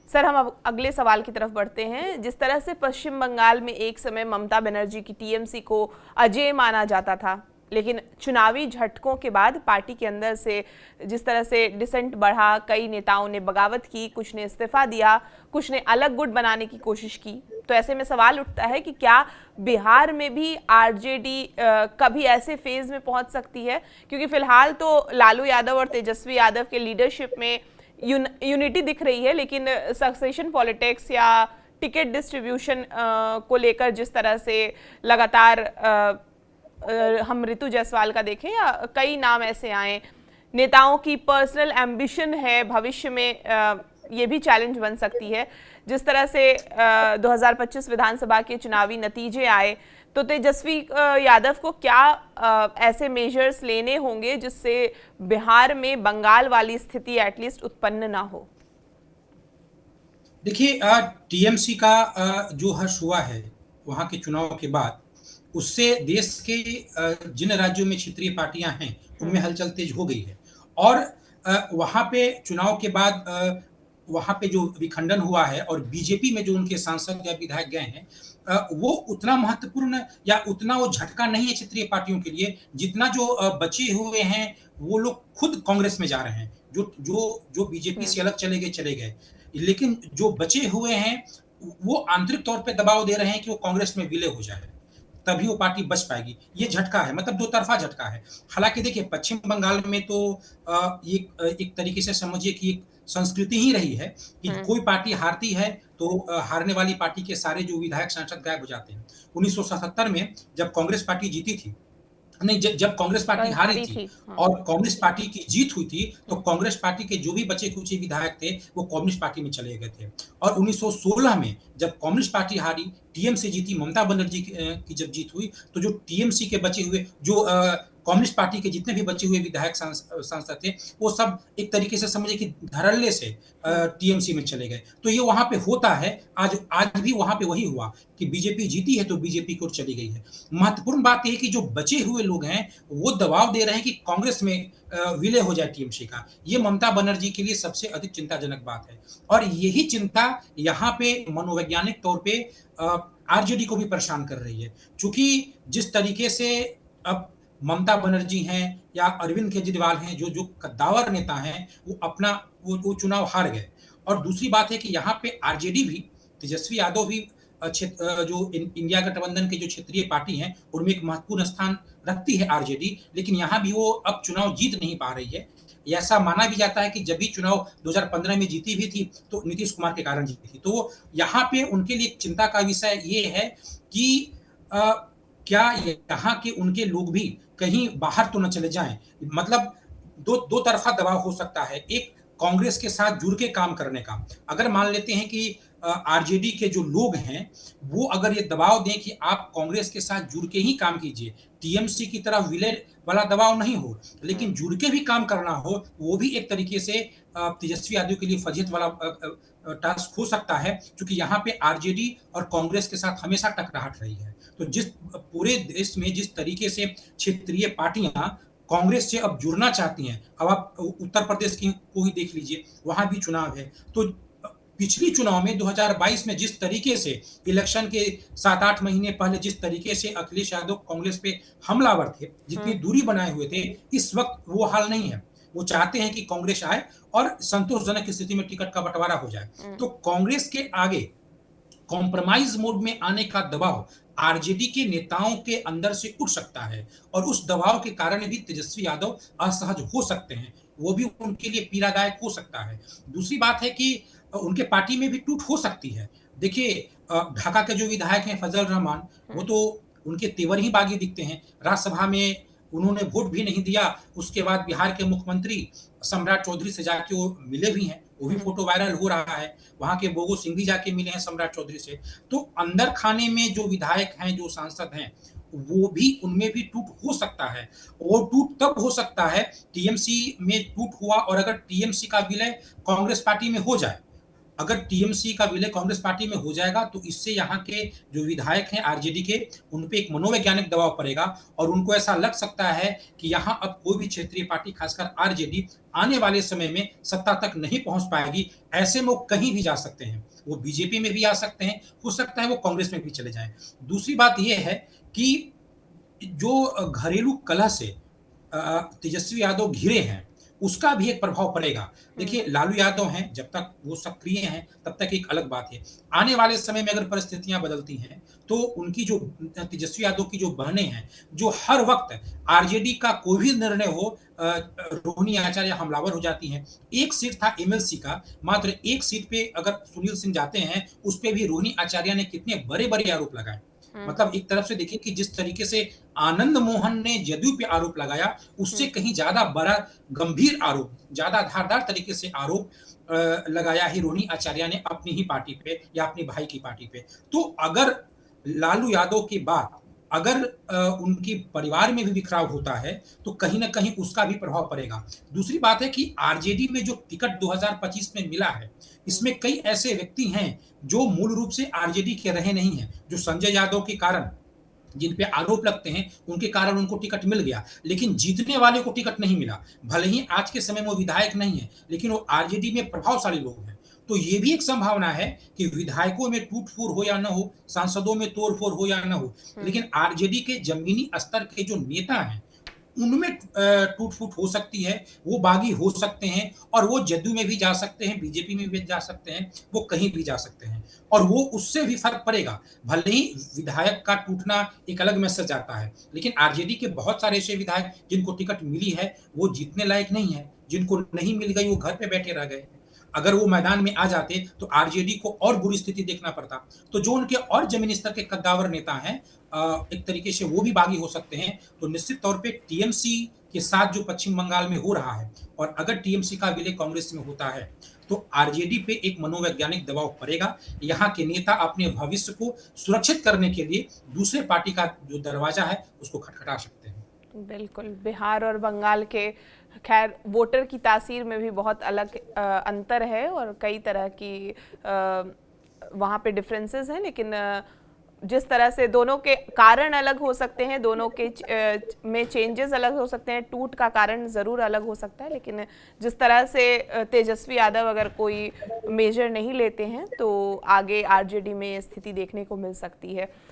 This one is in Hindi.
सर, हम अब अगले सवाल की तरफ बढ़ते हैं। जिस तरह से पश्चिम बंगाल में एक समय ममता बनर्जी की टीएमसी को अजेय माना जाता था, लेकिन चुनावी झटकों के बाद पार्टी के अंदर से जिस तरह से डिसेंट बढ़ा, कई नेताओं ने बगावत की, कुछ ने इस्तीफा दिया, कुछ ने अलग गुट बनाने की कोशिश की। तो ऐसे में सवाल उठता है कि क्या बिहार में भी आरजेडी कभी ऐसे फेज में पहुंच सकती है? क्योंकि फिलहाल तो लालू यादव और तेजस्वी यादव के लीडरशिप में यूनिटी दिख रही है, लेकिन सक्सेशन पॉलिटिक्स या टिकट डिस्ट्रीब्यूशन को लेकर जिस तरह से लगातार हम ऋतु जायसवाल का देखें या कई नाम ऐसे आए, नेताओं की पर्सनल एम्बिशन है भविष्य में ये भी चैलेंज बन सकती है। जिस तरह से 2025 विधानसभा के चुनावी नतीजे आए, तो तेजस्वी यादव को क्या ऐसे मेजर्स लेने होंगे जिससे बिहार में बंगाल वाली स्थिति एटलीस्ट उत्पन्न ना हो? देखिए, टीएमसी का जो हर्ष हुआ है वहां के चुनाव के बाद, उससे देश के जिन राज्यों में क्षेत्रीय पार्टियां हैं उनमें हलचल तेज हो गई है। और वहां पे चुनाव के बाद वहां पे जो विखंडन हुआ है और बीजेपी में जो उनके सांसद या विधायक गए हैं, वो उतना महत्वपूर्ण या उतना वो झटका नहीं है क्षेत्रीय पार्टियों के लिए, जितना जो बचे हुए हैं वो लोग खुद कांग्रेस में जा रहे हैं। जो जो जो बीजेपी से अलग चले गए, लेकिन जो बचे हुए हैं वो आंतरिक तौर पे दबाव दे रहे हैं कि वो कांग्रेस में विलय हो जाए, तभी वो पार्टी बच पाएगी। ये झटका है, मतलब दो तरफा झटका है। हालांकि देखिए, पश्चिम बंगाल में तो ये एक तरीके से समझिए कि एक संस्कृति ही रही है कि कोई पार्टी हारती है तो हारने वाली पार्टी के सारे जो विधायक सांसद गायब हो जाते हैं। 1977 में जब कांग्रेस पार्टी जीती थी, नहीं, जब कांग्रेस पार्टी हारी हारी थी थी, हाँ। और कांग्रेस पार्टी की जीत हुई थी, तो कांग्रेस पार्टी के जो भी बचे कुचे विधायक थे वो कम्युनिस्ट पार्टी में चले गए थे। और 1916 में जब कम्युनिस्ट पार्टी हारी, टीएमसी जीती, ममता बनर्जी की जब जीत हुई, तो जो टीएमसी के बचे हुए जो कम्युनिस्ट पार्टी के जितने भी बचे हुए विधायक सांसद थे, वो सब एक तरीके से समझिए कि धड़ल्ले से टीएमसी में चले गए। तो ये वहां पे होता है। आज आज भी वहां पे वही हुआ कि बीजेपी जीती है तो बीजेपी की ओर चली गई है। महत्वपूर्ण बात यह है कि जो बचे हुए लोग हैं वो दबाव दे रहे हैं कि कांग्रेस में विलय हो जाए टीएमसी का। ये ममता बनर्जी के लिए सबसे अधिक चिंताजनक बात है। और यही चिंता यहाँ पे मनोवैज्ञानिक तौर पे आरजेडी को भी परेशान कर रही है। चूंकि जिस तरीके से अब ममता बनर्जी हैं या अरविंद केजरीवाल हैं, जो जो कद्दावर नेता हैं, वो अपना वो चुनाव हार गए। और दूसरी बात है कि यहाँ पे आरजेडी भी, तेजस्वी यादव भी जो इंडिया गठबंधन के जो क्षेत्रीय पार्टी हैं उनमें एक महत्वपूर्ण स्थान रखती है आरजेडी, लेकिन यहाँ भी वो अब चुनाव जीत नहीं पा रही है। ऐसा माना भी जाता है कि जब भी चुनाव 2015 में जीती भी थी तो नीतीश कुमार के कारण जीती थी। तो यहाँ पे उनके लिए चिंता का विषय ये है कि अ, क्या यहाँ के उनके लोग भी कहीं बाहर तो न चले जाएं। मतलब दो दो तरफा दबाव हो सकता है। एक, कांग्रेस के साथ जुड़ के काम करने का। अगर मान लेते हैं कि आरजेडी के जो लोग हैं वो अगर ये दबाव दें कि आप कांग्रेस के साथ जुड़ के ही काम कीजिए, टीएमसी की तरह विलय वाला दबाव नहीं हो, लेकिन जुड़ के भी काम करना हो, वो भी एक तरीके से तेजस्वी यादव के लिए फजीहत वाला टास्क हो सकता है, क्योंकि यहाँ पे आरजेडी और कांग्रेस के साथ हमेशा टकराहट रही है। तो जिस पूरे देश में जिस तरीके से क्षेत्रीय पार्टियां कांग्रेस से अब जुड़ना चाहती हैं, अब आप उत्तर प्रदेश की को ही देख लीजिए, वहां भी चुनाव है। तो पिछली चुनाव में 2022 में जिस तरीके से इलेक्शन के 7-8 महीने पहले जिस तरीके से अखिलेश यादव कांग्रेस पे हमलावर थे, जितनी दूरी बनाए हुए थे, इस वक्त वो हाल नहीं है। वो चाहते हैं कि कांग्रेस आए और संतोषजनक स्थिति में टिकट का बंटवारा हो जाए। तो कांग्रेस के आगे कॉम्प्रोमाइज मोड में आने का दबाव आरजेडी के नेताओं के अंदर से उठ सकता है, और उस दबाव के कारण भी तेजस्वी यादव असहज हो सकते हैं। वो भी उनके लिए पीड़ादायक हो सकता है। दूसरी बात है कि उनके पार्टी में भी टूट हो सकती है। देखिए, ढाका के जो विधायक हैं फजल रहमान, वो तो उनके तेवर ही बागी दिखते हैं। राज्यसभा में उन्होंने वोट भी नहीं दिया। उसके बाद बिहार के मुख्यमंत्री सम्राट चौधरी से जाके वो मिले भी हैं, वो भी फोटो वायरल हो रहा है। वहां के बोगो सिंह भी जाके मिले हैं सम्राट चौधरी से। तो अंदर खाने में जो विधायक हैं, जो सांसद हैं, वो भी, उनमें भी टूट हो सकता है। वो टूट तब हो सकता है, टीएमसी में टूट हुआ और अगर टीएमसी का विलय कांग्रेस पार्टी में हो जाए, अगर टीएमसी का विलय कांग्रेस पार्टी में हो जाएगा तो इससे यहाँ के जो विधायक हैं आरजेडी के, उन पे एक मनोवैज्ञानिक दबाव पड़ेगा और उनको ऐसा लग सकता है कि यहाँ अब कोई भी क्षेत्रीय पार्टी खासकर आरजेडी आने वाले समय में सत्ता तक नहीं पहुंच पाएगी। ऐसे में वो कहीं भी जा सकते हैं, वो बीजेपी में भी आ सकते हैं, हो सकता है वो कांग्रेस में भी चले जाएं। दूसरी बात ये है कि जो घरेलू कलह से तेजस्वी यादव घिरे हैं, उसका भी एक प्रभाव पड़ेगा। देखिए लालू यादव हैं, जब तक वो सक्रिय हैं तब तक एक अलग बात है। आने वाले समय में अगर परिस्थितियां बदलती हैं तो उनकी जो तेजस्वी यादव की जो बहनें हैं, जो हर वक्त आरजेडी का कोई भी निर्णय हो रोहिणी आचार्य हमलावर हो जाती हैं। एक सीट था एमएलसी का, मात्र एक सीट पे अगर सुनील सिंह जाते हैं, उस पे भी रोहिणी आचार्य ने कितने बड़े बड़े आरोप लगाए। मतलब एक तरफ से देखिए कि जिस तरीके से आनंद मोहन ने जदयू पे आरोप लगाया, उससे कहीं ज्यादा बड़ा गंभीर आरोप, ज्यादा धारदार तरीके से आरोप लगाया है रोहिणी आचार्य ने अपनी ही पार्टी पे या अपने भाई की पार्टी पे। तो अगर लालू यादव के बाद अगर उनकी परिवार में भी बिखराव होता है तो कहीं ना कहीं उसका भी प्रभाव पड़ेगा। दूसरी बात है कि आरजेडी में जो टिकट 2025 में मिला है, इसमें कई ऐसे व्यक्ति हैं जो मूल रूप से आरजेडी के रहे नहीं हैं, जो संजय यादव के कारण जिन पे आरोप लगते हैं उनके कारण उनको टिकट मिल गया, लेकिन जीतने वाले को टिकट नहीं मिला। भले ही आज के समय में वो विधायक नहीं है, लेकिन वो आरजेडी में प्रभावशाली लोग हैं। तो ये भी एक संभावना है कि विधायकों में टूट फूट हो या ना हो, सांसदों में तोड़ फोड़ हो या ना हो, लेकिन आरजेडी के जमीनी स्तर के जो नेता हैं उनमें टूट फूट हो सकती है, वो बागी हो सकते हैं और वो जदयू में भी जा सकते हैं, बीजेपी में भी जा सकते हैं, वो कहीं भी जा सकते हैं और वो उससे भी फर्क पड़ेगा। भले ही विधायक का टूटना एक अलग मैसेज आता है, लेकिन आरजेडी के बहुत सारे ऐसे विधायक जिनको टिकट मिली है वो जीतने लायक नहीं है, जिनको नहीं मिल गई वो घर पे बैठे रह गए। अगर वो मैदान में आ जाते तो आरजेडी को और बुरी स्थिति देखना पड़ता। तो जो उनके और जमीनी स्तर के कद्दावर नेता हैं, एक तरीके से वो भी बागी हो सकते हैं। तो निश्चित तौर पे टीएमसी के साथ जो पश्चिम बंगाल में हो रहा है और अगर टीएमसी का विलय कांग्रेस में होता है तो आरजेडी पे एक मनोवैज्ञानिक दबाव पड़ेगा। यहाँ के नेता अपने भविष्य को सुरक्षित करने के लिए दूसरे पार्टी का जो दरवाजा है उसको खटखटा सकते हैं। बिल्कुल, बिहार और बंगाल के खैर वोटर की तासीर में भी बहुत अलग अंतर है और कई तरह की वहाँ पे डिफरेंसेस हैं, लेकिन जिस तरह से दोनों के कारण अलग हो सकते हैं, दोनों के में चेंजेस अलग हो सकते हैं, टूट का कारण ज़रूर अलग हो सकता है, लेकिन जिस तरह से तेजस्वी यादव अगर कोई मेजर नहीं लेते हैं तो आगे आरजेडी में स्थिति देखने को मिल सकती है।